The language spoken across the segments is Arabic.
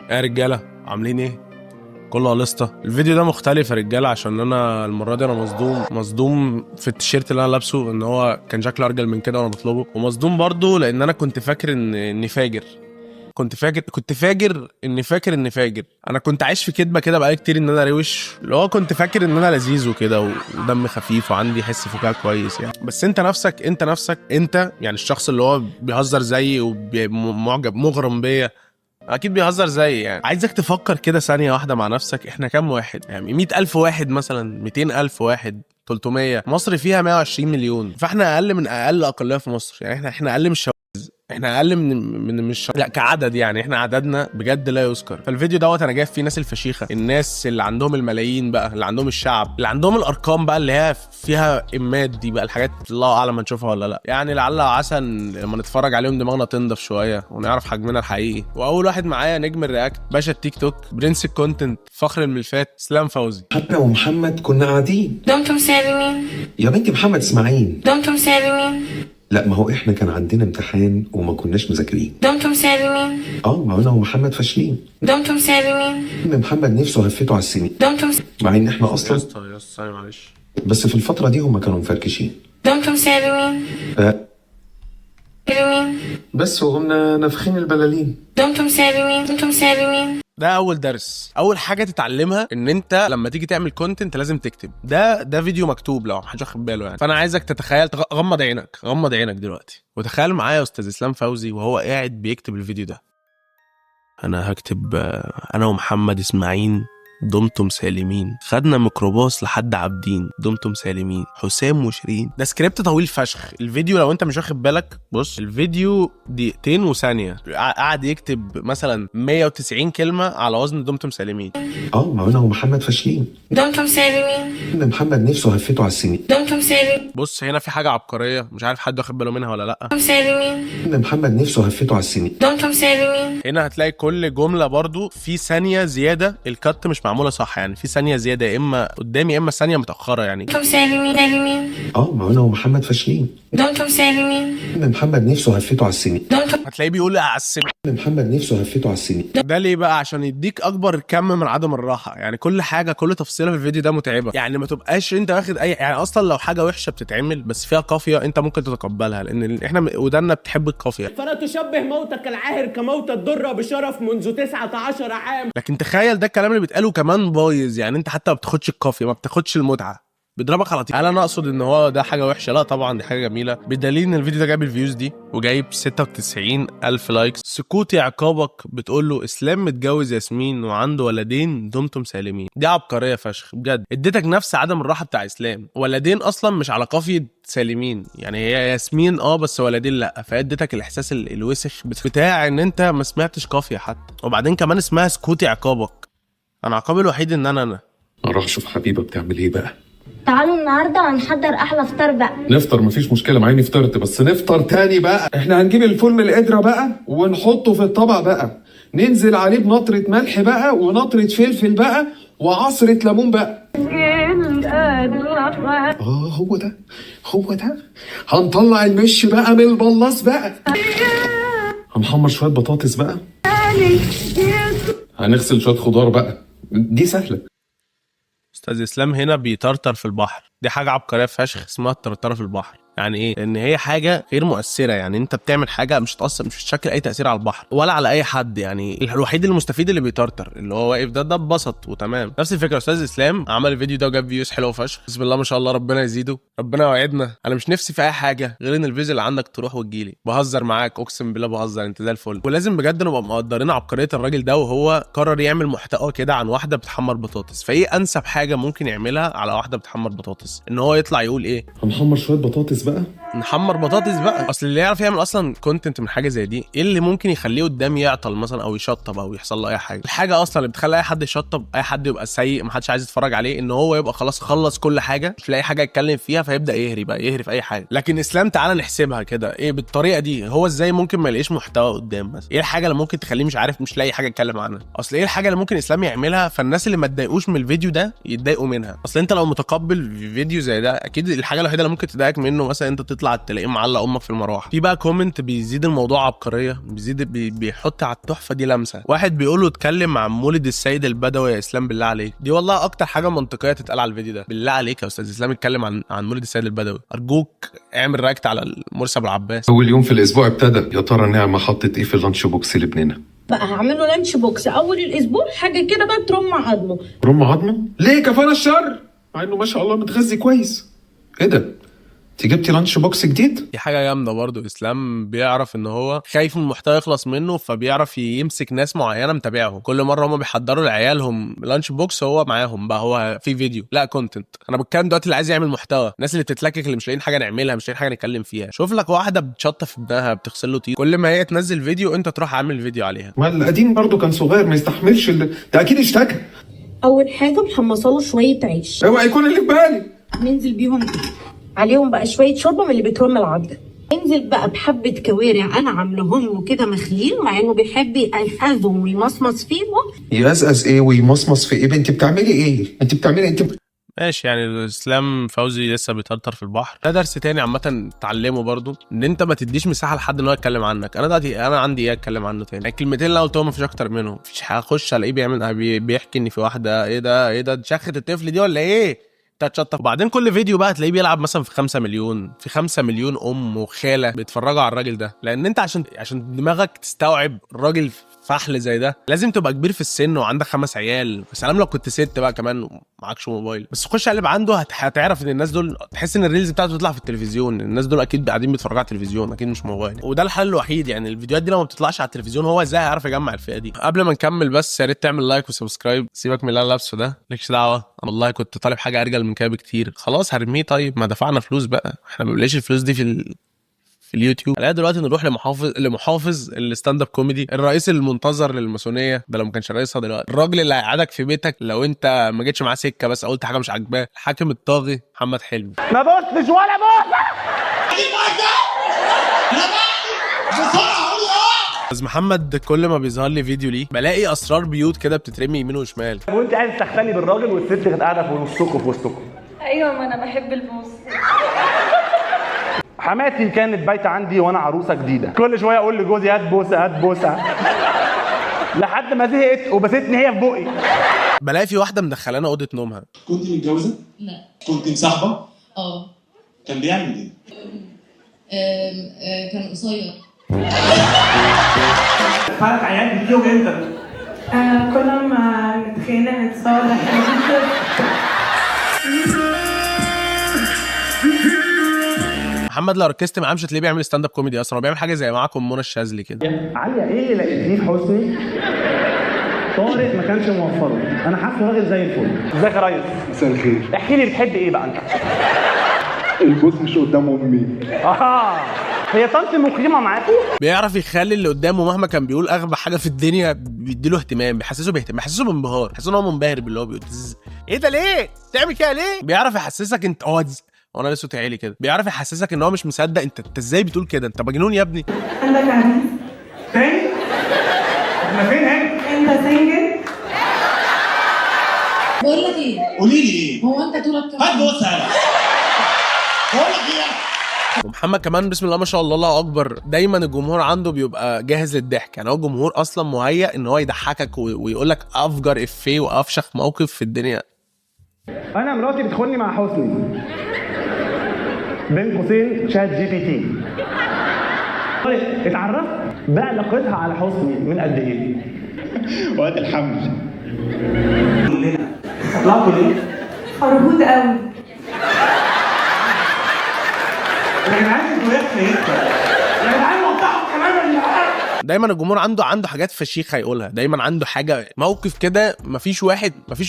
يا رجاله عاملين ايه؟ كله قلصته. الفيديو ده مختلف يا رجاله عشان انا المره دي انا مصدوم في التيشيرت اللي انا لابسه، ان هو كان شكله ارجل من كده وانا بطلبه، ومصدوم برضه لان انا كنت فاكر اني فاجر. كنت فاكر انا كنت عايش في كدبه كده بقالي كتير ان انا روش، اللي هو كنت فاكر ان انا لذيذ وكده ودم خفيف وعندي حس فكاهه كويس يعني. بس انت نفسك يعني الشخص اللي هو بيهزر زيي ومعجب مغرم بيا اكيد بيهزر زي يعني. عايزك تفكر كده ثانيه واحده مع نفسك، احنا كام واحد؟ يعني 100,000 واحد مثلا، 200,000 واحد، 300. مصر فيها 120 مليون، فاحنا اقل من اقل اقليه في مصر يعني. احنا اقل من احنا اقل من مش لا كعدد يعني، احنا عددنا بجد لا يذكر. فالفيديو دوت انا جايب فيه ناس الفشيخه، الناس اللي عندهم الملايين بقى، اللي عندهم الشعب، اللي عندهم الارقام بقى اللي هي فيها امات دي بقى، الحاجات الله اعلم هنشوفها ولا لا يعني. لعل وعسى لما نتفرج عليهم دماغنا تنضف شويه ونعرف حجمنا الحقيقي. واول واحد معايا نجم الرياكت، باشا التيك توك، برنس الكونتنت، فخر الملفات، اسلام فوزي. حتى ومحمد كنا قاعدين. دمتم سالمين. يا بنتي محمد اسماعيل. دمتم سالمين. لا ما هو احنا كان عندنا امتحان وما كناش مذاكرين. دمتم سالمين. ما انا ومحمد فاشلين. دمتم سالمين. ان محمد نفسه هفته على السنين، دمتم مع ان احنا اصلا يا اسطى معلش، بس في الفتره دي هم كانوا مفركشين. دمتم سالمين. سالمين. بس وقمنا نافخين البلالين. دمتم سالمين. دمتم سالمين. ده اول درس، اول حاجه تتعلمها، ان انت لما تيجي تعمل كونتنت لازم تكتب. ده فيديو مكتوب لو محدش واخد باله يعني. فانا عايزك تتخيل، غمض عينك دلوقتي وتخيل معايا يا استاذ اسلام فوزي وهو قاعد بيكتب الفيديو ده. انا هكتب انا ومحمد اسماعيل دمتم سالمين، خدنا ميكروباص لحد عابدين دمتم سالمين، حسام وشيرين. ده سكريبت طويل فشخ. الفيديو لو انت مش واخد بالك، بص الفيديو دقيقتين وثانيه، قاعد يكتب مثلا 190 كلمه على وزن دمتم سالمين. ما انا ومحمد فاشلين. دمتم سالمين. ان محمد نفسه هفته على السنين. دمتم سالمين. بص هنا في حاجه عبقريه، مش عارف حد واخد باله منها ولا لا. دمتم سالمين. ان محمد نفسه هفته على السنين. دمتم سالمين. هنا هتلاقي كل جمله برضو في ثانيه زياده، الكت مش معموله صح يعني، في ثانيه زياده يا اما قدامي يا اما ثانيه متاخره يعني. دمتم سالمين. سالمين. ما انا ومحمد فاشلين. دمتم سالمين. ان محمد نفسه هفته على السنين. دمتم. هتلاقيه بيقول على السن. ان محمد نفسه هفته على السنين. ده ليه بقى؟ عشان يديك اكبر كم من عدم الراحه يعني. كل حاجه، كل تفصيله في الفيديو ده متعبه يعني. ما تبقاش انت واخد اي يعني. اصلا لو حاجه وحشه بتتعمل بس فيها قافيه انت ممكن تتقبلها، لان احنا ودنا بتحب القافيه. فلا تشبه موتك العاهر كموت الدرة بشرف منذ 19 عام. لكن تخيل ده الكلام اللي بيتقاله كمان بايظ يعني. انت حتى ما بتاخدش القافيه، ما بتاخدش المتعه، بيضربك على طول. هل انا اقصد ان هو ده حاجه وحشه؟ لا طبعا دي حاجه جميله، بدليل ان الفيديو ده جايب الفيوز دي وجايب 96,000 لايكس. سكوتي عقابك بتقول له اسلام متجوز ياسمين وعنده ولدين دمتم سالمين. دي عبقريه فشخ بجد، اديتك نفس عدم الراحه بتاع اسلام. ولدين اصلا مش على قافيه سالمين يعني، هي ياسمين بس ولدين لا، فاديتك الاحساس الوسخ بتاع ان انت ما سمعتش قافيه حتى. وبعدين كمان اسمها سكوتي عقابك. انا عقابي الوحيد ان انا اروح اشوف حبيبه بتعمل ايه بقى. تعالوا النهارده هنحضر احلى فطار بقى. نفطر مفيش مشكله، معايا فطرت، بس نفطر تاني بقى. احنا هنجيب الفول من القدره بقى ونحطه في الطبق بقى، ننزل عليه بنطره ملح بقى ونطره فلفل بقى وعصره ليمون بقى. هو ده هنطلع المش بقى من البلاص بقى، هنحمر شويه بطاطس بقى، هنغسل شويه خضار بقى. دي سهله. استاذ اسلام هنا بيطرطر في البحر. دي حاجه عبقريه فشخ اسمها الطرطره في البحر. يعني ايه؟ لان هي حاجه غير مؤثره يعني. انت بتعمل حاجه مش هتاثر، مش هتشكل اي تاثير على البحر ولا على اي حد يعني. الوحيد المستفيد اللي بيطرطر، اللي هو واقف ده اتبسط وتمام. نفس الفكره استاذ اسلام عمل الفيديو ده وجاب فيوز حلوه فشخ. بسم الله ما شاء الله، ربنا يزيده، ربنا يوعدنا. انا مش نفسي في اي حاجه غير ان الفيوز اللي عندك تروح وتجيلي. بهزر معاك، اقسم بالله بهزر، انت زي الفل. ولازم بجد نبقى مقدرين عبقريه الراجل ده، وهو قرر يعمل محتوى كده عن واحده بتحمر بطاطس. فايه انسب حاجه ممكن يعملها على واحده بتحمر بطاطس؟ ان هو يطلع يقول ايه؟ هنحمر شويه بطاطس بقى، نحمر بطاطس بقى. اصل اللي يعرف يعمل اصلا كونتنت من حاجه زي دي، ايه اللي ممكن يخليه قدام يعطل مثلا او يشطب او يحصل له اي حاجه؟ الحاجه اصلا اللي بتخلي اي حد يشطب، اي حد يبقى سيء، محدش عايز يتفرج عليه، ان هو يبقى خلاص خلص كل حاجه، مش لاقي حاجه يتكلم فيها، فيبدا يهري في اي حاجه. لكن اسلام تعالى نحسبها كده، ايه بالطريقه دي هو ازاي ممكن ما يلاقيش محتوى قدام مثلا؟ ايه الحاجه اللي ممكن تخليه مش عارف، مش لاقي حاجه يتكلم عنها؟ اصل ايه الحاجه اللي ممكن اسلام يعملها فالناس اللي ما اتضايقوش من الفيديو ده يتضايقوا منها؟ اصل انت لو متقبل في فيديو زي ده، اكيد الحاجه الوحيده اللي ممكن تضايقك منه مثلا انت تطلع تلاقيه معلق امك في المروحه. في بقى كومنت بيزيد الموضوع عبقريه، بيحط على التحفه دي لمسه. واحد بيقول له اتكلم عن مولد السيد البدوي يا اسلام بالله عليك. دي والله اكتر حاجه منطقيه تتقال على الفيديو ده. بالله عليك يا استاذ اسلام اتكلم عن مولد السيد البدوي، ارجوك اعمل رايكت على مرسي ابو العباس. اول يوم في الاسبوع ابتدى، يا ترى نعمة حطت ايه في اللانش بوكس لابننا؟ بقى هعمل له لانش بوكس اول الاسبوع حاجه كده بقى ترم عظمه. رم عظمه؟ ليه كفانا الشر؟ مع انه ما شاء الله متغذي كويس. ايه ده؟ انت جبتي لانش بوكس جديد؟ دي حاجه جامده برضو. اسلام بيعرف ان هو خايف من المحتوى يخلص منه، فبيعرف يمسك ناس معينه متابعهم. كل مره هم بيحضروا لعيالهم لانش بوكس هو معاهم بقى، هو في فيديو لا كونتنت. انا بتكلم دلوقتي اللي عايز يعمل محتوى، الناس اللي بتتلكك اللي مش لاقيين حاجه نعملها، مش لاقيين حاجه نتكلم فيها. شوف لك واحده بتشطف ابنها بتغسل له طين، كل ما هي تنزل فيديو انت تروح عامل فيديو عليها. ما القديم برضو كان صغير ما يستحملش ده اكيد اشتكى. اول حاجه محمصه له شويه عيش، اوعى يكون اللي في بالي. ننزل بيهم عليهم بقى شويه شوربه من اللي بترم العضل. ننزل بقى بحبه كوارع انا عاملهم له كده مخليل، مع انه بيحب يقزقزهم ويمصمص فيهم. يقزقز ايه ويمصمص في ايه؟ انت بتعملي ايه؟ انت ماشي يعني اسلام فوزي لسه بيترتر في البحر. ده درس تاني عامه اتعلمه برضو، ان انت ما تديش مساحه لحد ان هو يتكلم عنك. انا دلوقتي انا عندي ايه اتكلم عنه تاني؟ الكلمتين اللي قلتهم مفيش اكتر منهم. مفيش حاجه اخش الاقيه بيحكي ان في واحده ايه ده شخت الطفل دي ولا ايه تتشطف. وبعدين كل فيديو بقى تلاقيه بيلعب مثلا في 5 مليون، في 5 مليون ام وخاله بيتفرجوا على الراجل ده. لان انت عشان دماغك تستوعب الراجل فحل زي ده لازم تبقى كبير في السن وعندك 5 عيال. سلام لو كنت ست بقى كمان معكش موبايل، بس خش قلب عنده هتعرف ان الناس دول، تحس ان الريلز بتاعته بتطلع في التلفزيون. الناس دول اكيد قاعدين بيتفرجوا على التلفزيون، اكيد مش موبايل. وده الحل الوحيد. يعني الفيديوهات دي لو ما بتطلعش على التلفزيون هو ازاي هيعرف يجمع الفئه دي؟ قبل ما نكمل بس يا ريت تعمل لايك وسبسكرايب. سيبك من اللي انا لابسه ده، مالكش دعوه. انا والله كنت طالب حاجه ارجل من كده بكتير. خلاص هرميه. طيب ما دفعنا فلوس بقى، احنا ما بنلاقيش الفلوس دي في اليوتيوب. خلينا دلوقتي نروح لمحافظ الستاند اب كوميدي، الرئيس المنتظر للماسونيه ده لو ما كانش رئيسها دلوقتي، الراجل اللي هيقعدك في بيتك لو انت ما جيتش معاه سكه بس قلت حاجه مش عاجباه، الحاكم الطاغي محمد حلمي. ما بصش ولا بص. استاذ محمد كل ما بيظهر لي فيديو ليه بلاقي اسرار بيوت كده بتترمي يمين وشمال. وانت عايز تختلي بالراجل والست كانت قاعده في وسطكم. ايوه ما انا بحب البوس. حماتي كانت بايته عندي وانا عروسه جديده، كل شويه اقول لجوزي هات بوسه لحد ما زهقت وبستني هي في بقي. بلاقي في واحده مدخلانا اوضه نومها. كنت متجوزه؟ لا. كنت مصاحبه؟ اه. كان بيعمل ايه؟ كان قصير. حالك عيال بتجيوج امتى؟ كل ما نتخانق نتصالح. محمد لو ركزت معاه مش هتلاقيه بيعمل ستاند اب كوميدي اصلا، هو بيعمل حاجه زي معاكم منى الشاذلي كده. عليا ايه اللي لقيتيه في حسني؟ طارق ما كانش موفره، انا حاسه راجل زي الفل. ازيك يا ريس؟ مساء الخير. احكي لي بتحب ايه بقى انت؟ البوس مش قدام امي. هي طنط مقيمه معاكم؟ بيعرف يخلي اللي قدامه مهما كان بيقول اغبى حاجه في الدنيا بيديله اهتمام، بيحسسه بانبهار، بيحسسه ان هو منبهر باللي هو بيقول. ايه ده ليه؟ تعمل كده ليه؟ بيعرف يحسسك انت وانا لسه تعالي كده، بيعرف يحسسك ان هو مش مصدق انت ازاي بتقول كده، انت مجنون يا ابني. عندك عريس؟ تاني؟ احنا فين هنا؟ انت سنجل؟ بقول لك ايه؟ قولي لي ايه؟ هو انت طولك كام؟ هات بوسه. بقول لك ايه؟ ومحمد كمان بسم الله ما شاء الله اكبر، دايما الجمهور عنده بيبقى جاهز للضحك. يعني هو الجمهور اصلا مهيأ ان هو يضحكك ويقول لك افجر افيه وافشخ موقف في الدنيا. انا مراتي بتخوني مع حسني بين قوسين شات جي بي تي. اتعرفت بقى علاقتها على حسني من قد ايه؟ وقت الحمل. كلنا طلعتوا ليه؟ فرهود قوي. يا جدعان انتوا ايه يا جدعان وقعوا كمان ولا؟ دايما الجمهور عنده حاجات فشيخه يقولها، دايما عنده حاجه موقف كده. مفيش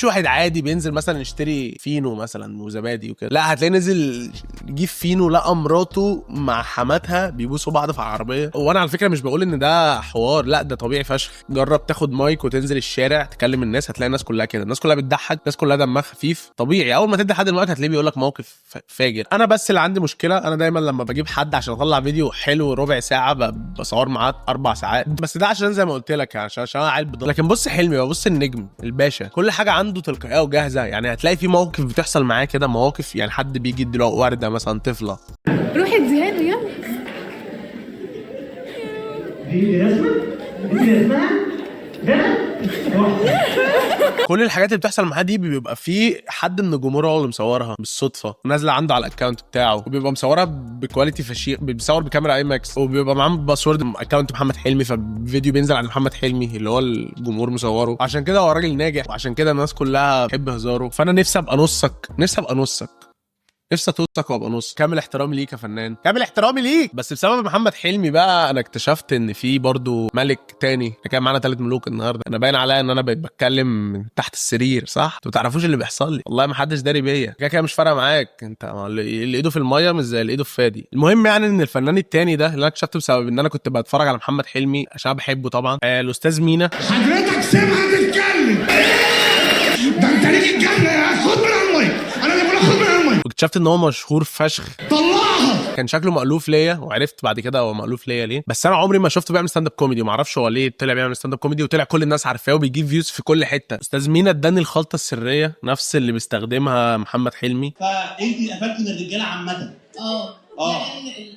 واحد عادي بينزل مثلا يشتري فينو مثلا وزبادي وكده، لا هتلاقي نزل يجيب فينو لقى مراته مع حماتها بيبوسوا بعض في العربيه. وانا على فكره مش بقول ان ده حوار، لا ده طبيعي فشخ. جرب تاخد مايك وتنزل الشارع تكلم الناس، هتلاقي الناس كلها كده، الناس كلها بتضحك، الناس كلها دمها خفيف طبيعي. اول ما تدي حد المايك هتلاقيه بيقول لك موقف فاجر. انا بس اللي عندي مشكله، انا دايما لما بجيب حد عشان اطلع فيديو حلو ربع ساعه بصور معاه 4 ساعات ساعات، بس ده عشان زي ما قلت لك عشان انا عيل بضل. لكن بص حلمي بقى، بص النجم الباشا، كل حاجه عنده تلقائيه وجاهزه. يعني هتلاقي في موقف بتحصل معاه كده، مواقف يعني حد بيجي يديله ورده مثلا، طفله روحي اديها له يلا. دي رسمه؟ دي رسمها؟ كل الحاجات اللي بتحصل معاه دي بيبقى في حد من الجمهور هو اللي مصورها بالصدفه، نازله عنده على الاكونت بتاعه، وبيبقى مصورها بكواليتي فشيخ، بيصور بكاميرا اي ماكس، وبيبقى معاه باسورد اكونت محمد حلمي، فالفيديو بينزل عن محمد حلمي اللي هو الجمهور مصوره. عشان كده هو راجل ناجح، وعشان كده الناس كلها بتحب هزاره. فانا نفسي ابقى نصك، نفسي اتوثق وابقى نص. كامل احترامي ليك يا فنان، كامل احترامي ليك. بس بسبب محمد حلمي بقى انا اكتشفت ان في برضو ملك تاني. كان معانا 3 ملوك النهارده. انا باين عليا ان انا بقيت بتكلم من تحت السرير، صح؟ انتوا ما تعرفوش اللي بيحصل لي، والله ما حدش داري بيا. كده مش فارقه معاك انت، اللي ايده في الميه مش زي اللي ايده في فادي. المهم يعني ان الفنان التاني ده اللي انا اكتشفته بسبب ان انا كنت بتفرج على محمد حلمي عشان بحبه طبعا، الاستاذ مينا. حضرتك سيبها تتكلم، ده انت ليك الجنه يا خد من الميه، انا اللي بقول خد من الميه. واكتشفت ان هو مشهور فشخ، طلعها. كان شكله مألوف ليا، وعرفت بعد كده هو مألوف ليا ليه. بس انا عمري ما شفته بيعمل ستاند اب كوميدي، ما اعرفش هو ليه طلع بيعمل ستاند اب كوميدي وطلع كل الناس عارفاه وبيجيب فيوز في كل حته. استاذ مينا اداني الخلطه السريه نفس اللي بيستخدمها محمد حلمي. فانت قفلت من الرجاله عامه.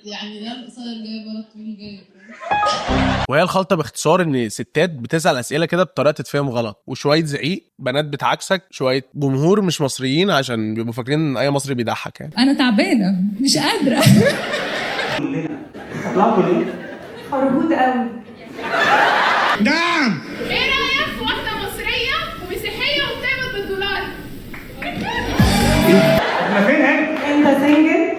يعني ده القصير جاي ورا الطويل جاي. وهي الخلطه باختصار ان ستات بتسال اسئله كده بطريقه تتفهم غلط، وشويه زعيق، بنات بتعكسك، شويه جمهور مش مصريين عشان بيبقوا فاكرين ان اي مصري بيضحك يعني. انا تعبانه مش قادره. طلعتوا ليه؟ فرهود قوي. نعم. ايه رايك في واحده مصريه ومسيحيه وبتقبض بالدولار؟ احنا فين هنا؟ انت سنجل؟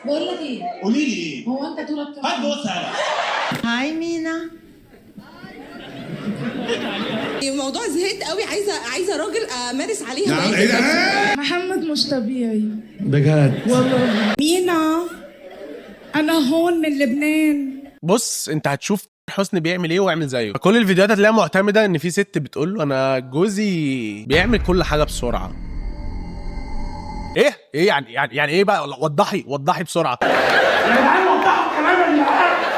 بقول لك ايه؟ قولي لي ايه؟ هو انت طولك كام؟ هات بص على هاي مينا. الموضوع زهقت قوي، عايزه راجل امارس عليه نعم. ايه ده؟ محمد مش طبيعي بجد والله. مينا انا هون من لبنان. بص انت هتشوف حسني بيعمل ايه واعمل زيه. كل الفيديوهات هتلاقيها معتمده ان في ست بتقول له انا جوزي بيعمل كل حاجه بسرعه. ايه يعني ايه بقى؟ وضحي بسرعه.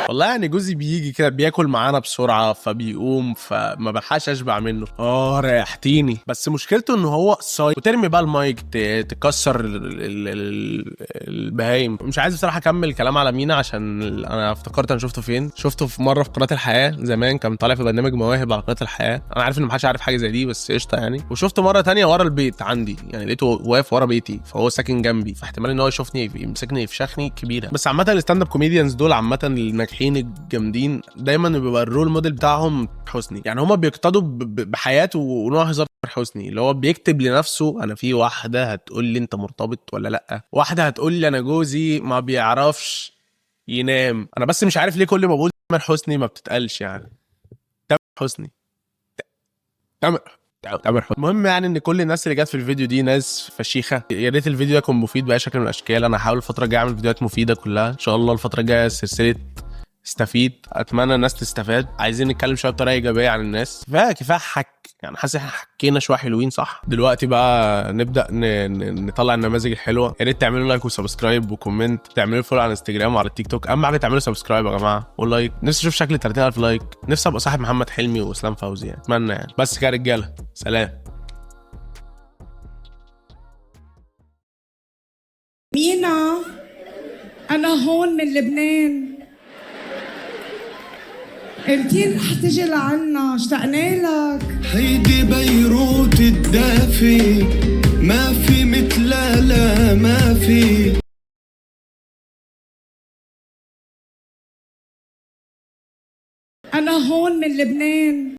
والله يعني جوزي بيجي كده بياكل معانا بسرعه، فبيقوم، فما بلحقش اشبع منه. ريحتيني. بس مشكلته ان هو صايم، وترمي بقى المايك تكسر البهايم. مش عايز بصراحه اكمل كلام على مينا عشان انا افتكرت انا شفته فين. شفته في مره في قناه الحياه زمان، كان طالع في برنامج مواهب على قناه الحياه. انا عارف ان محدش عارف حاجه زي دي بس قشطه يعني. وشفته مره تانية ورا البيت عندي، يعني لقيته واقف ورا بيتي، فهو ساكن جنبي، فاحتمال ان هو يشوفني يمسكني يفشخني كبيره. بس عامه الستاند اب كوميديانز دول عامه الناجحين الجامدين دايما بيبقى الرول موديل بتاعهم حسني. يعني هما بيقتدوا بحياته ونوع هزار حسني، اللي هو بيكتب لنفسه انا في واحده هتقول لي انت مرتبط ولا لا، واحده هتقول لي انا جوزي ما بيعرفش ينام. انا بس مش عارف ليه كل ما بقول تامر حسني ما بتتقالش يعني تامر حسني. المهم يعني ان كل الناس اللي جت في الفيديو دي ناس فشيخه. يا ريت الفيديو يكون مفيد باي شكل من الاشكال. انا هحاول الفتره الجايه اعمل فيديوهات مفيده كلها ان شاء الله. الفتره الجايه سلسله استفيد، اتمنى الناس تستفاد. عايزين نتكلم شويه بطريقه ايجابيه عن الناس. كفايه حك يعني، حاسس احنا حكينا شويه حلوين صح. دلوقتي بقى نبدا نطلع النماذج الحلوه. يا ريت تعملوا لايك وسبسكرايب وكومنت، تعملوا فولو على انستجرام وعلى التيك توك. اهم حاجه تعملوا سبسكرايب يا جماعه واللايك. نفسي اشوف شكل 30000 لايك، نفسي ابقى صاحب محمد حلمي واسلام فوزي يعني. اتمنى يعني. بس كده يا رجاله، سلام. مينا انا هون من لبنان. قلتي رح تجي لعنا، اشتقنا لك. هيدي بيروت الدافي، ما في مثلها، لا ما في. انا هون من لبنان.